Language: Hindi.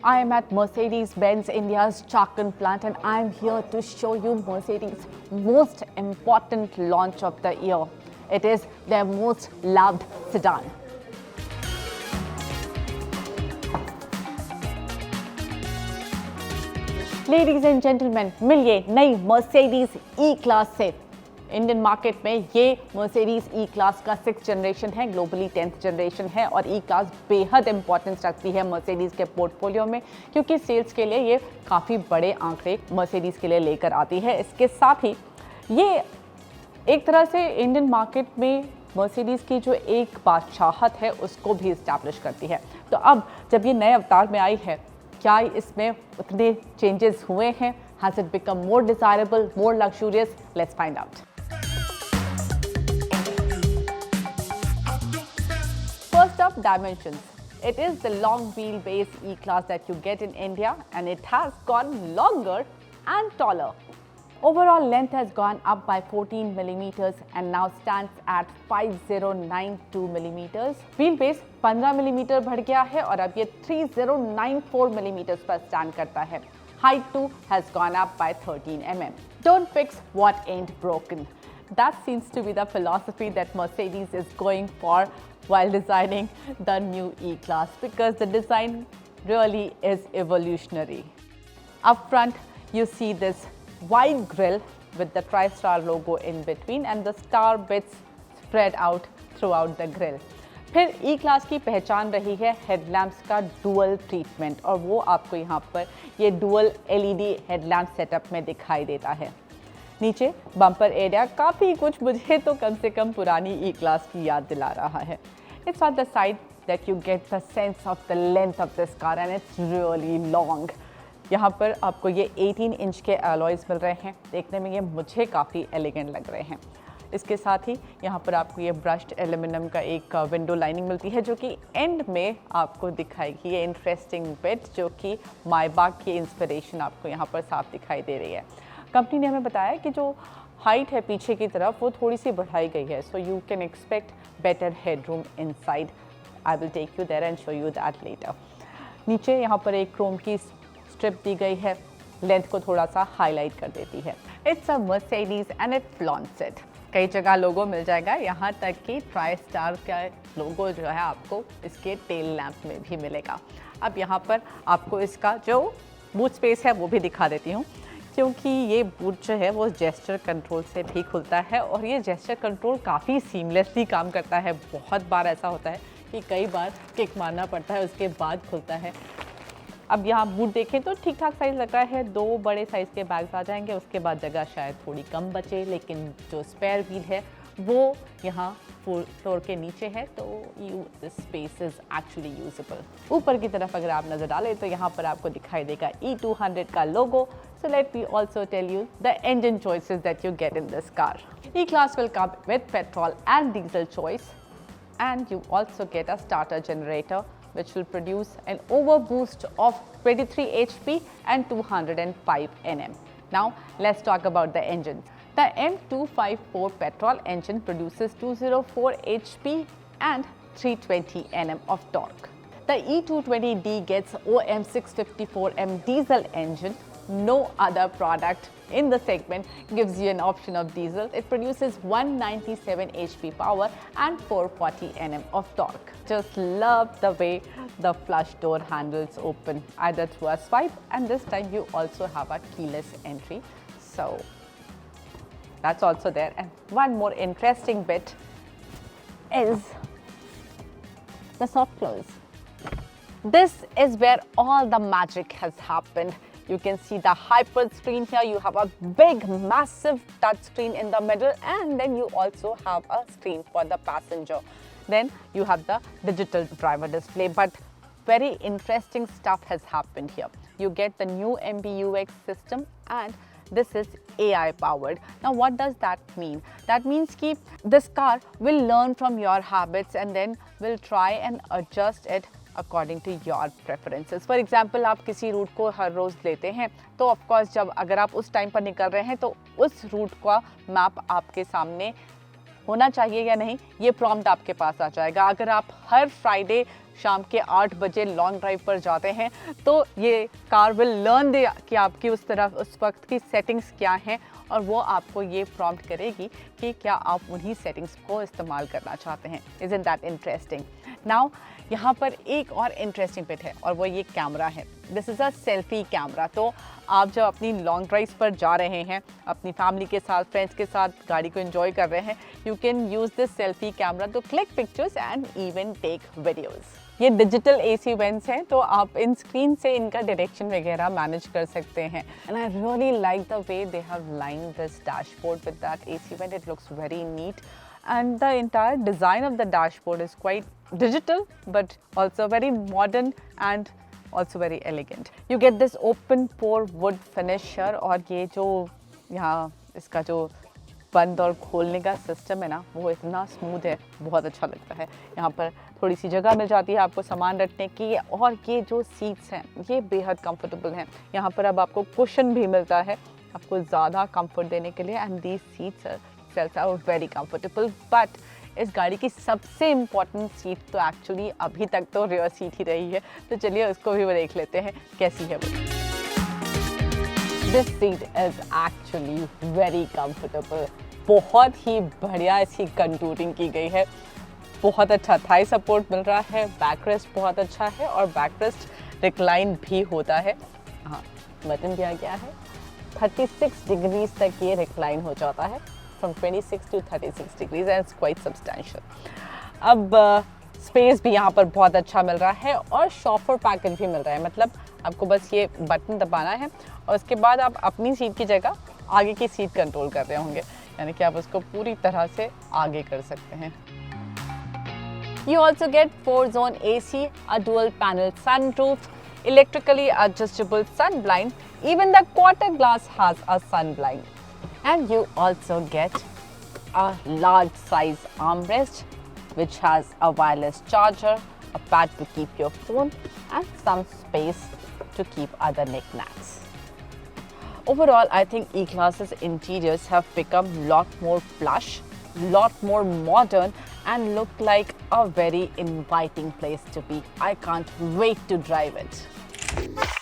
I am at Mercedes-Benz India's Chakan plant and I am here to show you Mercedes' most important launch of the year. It is their most loved sedan. Ladies and gentlemen, मिलिए नई Mercedes E-Class से। इंडियन मार्केट में ये Mercedes E-Class का 6th जनरेशन है, ग्लोबली 10th जनरेशन है और E-Class बेहद इंपॉर्टेंस रखती है Mercedes के पोर्टफोलियो में, क्योंकि सेल्स के लिए ये काफ़ी बड़े आंकड़े Mercedes के लिए लेकर आती है। इसके साथ ही ये एक तरह से इंडियन मार्केट में Mercedes की जो एक बादशाहत है उसको भी इस्टेब्लिश करती है। तो अब जब ये नए अवतार में आई है, क्या इसमें उतने चेंजेस हुए हैं? Has it become more desirable, more luxurious? Let's find out. First up, dimensions. It is the long wheelbase E-Class that you get in India, and it has gone longer and taller. Overall length has gone up by 14 millimeters and now stands at 5092 millimeters. Wheelbase 15 millimeter बढ़ गया है और अब ये 3094 millimeters पर stand करता है. Height too has gone up by 13 mm. Don't fix what ain't broken. That seems to be the philosophy that Mercedes is going for while designing the new E-Class, because the design really is evolutionary. Up front, you see this wide grille with the TriStar logo in between and the star bits spread out throughout the grille. फिर E-Class की पहचान रही है हेडलैम्प्स का डुअल ट्रीटमेंट और वो आपको यहाँ पर ये डुअल LED हेडलैम्प सेटअप में दिखाई देता है। नीचे बम्पर एरिया काफ़ी कुछ मुझे तो कम से कम पुरानी E-Class की याद दिला रहा है। It's on the side that you get the sense of the length of this car and it's really long. यहाँ पर आपको ये 18 इंच के अलॉयज़ मिल रहे हैं। देखने में ये मुझे काफ़ी एलिगेंट लग रहे हैं। इसके साथ ही यहाँ पर आपको ये ब्रश्ड एल्यूमिनियम का एक विंडो लाइनिंग मिलती है जो कि एंड में आपको दिखाएगी ये इंटरेस्टिंग बिट, जो कि मायबाग की इंस्पिरेशन आपको यहाँ पर साफ दिखाई दे रही है। कंपनी ने हमें बताया कि जो हाइट है पीछे की तरफ वो थोड़ी सी बढ़ाई गई है, so you can expect better headroom inside. I will take you there and show you that later. नीचे यहाँ पर एक क्रोम की स्ट्रिप दी गई है, लेंथ को थोड़ा सा हाईलाइट कर देती है। It's a Mercedes and it flaunts it. कई जगह लोगो मिल जाएगा, यहाँ तक कि TriStar का लोगो जो है आपको इसके टेल लैंप में भी मिलेगा। अब यहाँ पर आपको इसका जो बूट स्पेस है वो भी दिखा देती हूँ, क्योंकि ये बूट जो है वो जेस्चर कंट्रोल से भी खुलता है और ये जेस्चर कंट्रोल काफ़ी सीमलेसली काम करता है। बहुत बार ऐसा होता है कि कई बार किक मारना पड़ता है उसके बाद खुलता है। अब यहाँ बूट देखें तो ठीक ठाक साइज़ लग रहा है, 2 बड़े साइज़ के बैग्स आ जाएंगे, उसके बाद जगह शायद थोड़ी कम बचे, लेकिन जो स्पेयर व्हील है वो यहाँ फ्लोर के नीचे है, तो स्पेस इज एक्चुअली यूजेबल। ऊपर की तरफ अगर आप नज़र डालें तो यहाँ पर आपको दिखाई देगा E200 का लोगो। So let me also tell you the engine choices that you get in this car. E-Class will come with petrol and diesel choice, and you also get a starter generator which will produce an overboost of 23 HP and 205 Nm. Now let's talk about the engine. The M254 petrol engine produces 204 HP and 320 Nm of torque. The E220D gets OM654M diesel engine. No other product in the segment gives you an option of diesel. It produces 197 HP power and 440 Nm of torque. Just love the way the flush door handles open either through a swipe, and this time you also have a keyless entry. So that's also there. And one more interesting bit is the soft close. This is where all the magic has happened. You can see the hyper screen here. You have a big, massive touch screen in the middle, and then you also have a screen for the passenger. Then you have the digital driver display, but very interesting stuff has happened here. You get the new MBUX system, and this is AI powered. Now what does that mean? That means that this car will learn from your habits and then will try and adjust it according to your preferences. For example आप किसी रूट को हर रोज़ लेते हैं तो ऑफकोर्स जब अगर आप उस टाइम पर निकल रहे हैं तो उस रूट का मैप आपके सामने होना चाहिए या नहीं, ये प्रॉम्प्ट आपके पास आ जाएगा। अगर आप हर फ्राइडे शाम के 8 बजे लॉन्ग ड्राइव पर जाते हैं तो ये कार विल लर्न दे कि आपकी उस वक्त की सेटिंग्स क्या हैं, और वो आपको ये प्रॉम्प्ट करेगी कि क्या आप उन्हीं सेटिंग्स को इस्तेमाल करना चाहते हैं। Isn't that interesting? नाउ यहाँ पर एक और इंटरेस्टिंग बिट है, और वो ये कैमरा है। This is a selfie camera. तो आप जब अपनी लॉन्ग ड्राइव्स पर जा रहे हैं, अपनी फैमिली के साथ, फ्रेंड्स के साथ गाड़ी को एंजॉय कर रहे हैं, you can use this selfie camera to click pictures and even take videos. ये डिजिटल AC वेंट्स हैं, तो आप इन स्क्रीन से इनका डायरेक्शन वगैरह मैनेज कर सकते हैं। And I really like the way they have lined this dashboard with that AC went. It looks very neat and the entire design of the dashboard is quite digital but also very modern and also very elegant. You get this open pore wood finish here, और ये जो यहाँ इसका जो बंद और खोलने का सिस्टम है ना, वो इतना स्मूथ है, बहुत अच्छा लगता है। यहाँ पर थोड़ी सी जगह मिल जाती है आपको सामान रखने की, और ये जो सीट्स हैं ये बेहद कंफर्टेबल हैं। यहाँ पर अब आपको कुशन भी मिलता है आपको ज़्यादा कंफर्ट देने के लिए, and these seats are very comfortable. But इस गाड़ी की सबसे इम्पॉर्टेंट सीट तो एक्चुअली अभी तक तो रियर सीट ही रही है, तो चलिए उसको भी देख लेते हैं कैसी है वो। This seat is actually very comfortable. बहुत ही बढ़िया इसकी कंटूरिंग की गई है, बहुत अच्छा थाई सपोर्ट मिल रहा है, बैक रेस्ट बहुत अच्छा है, और बैक रेस्ट रिक्लाइन भी होता है। हाँ, बटन दिया गया है, 36 डिग्रीज तक ये रिक्लाइन हो जाता है, from 26 to 36 degrees, and it's quite substantial. अब स्पेस भी यहाँ पर बहुत अच्छा मिल रहा है, और शॉफर पैकेज भी मिल रहा है। मतलब आपको बस ये बटन दबाना है और उसके बाद आप अपनी सीट की जगह आगे की सीट कंट्रोल कर रहे होंगे, यानी कि आप उसको पूरी तरह से आगे कर सकते हैं। You also get 4-zone AC, a dual panel sunroof, electrically adjustable sun blind, even the quarter glass has a sun blind. And you also get a large size armrest which has a wireless charger, a pad to keep your phone, and some space to keep other knickknacks. Overall, I think E-Class's interiors have become a lot more plush, lot more modern, and look like a very inviting place to be. I can't wait to drive it.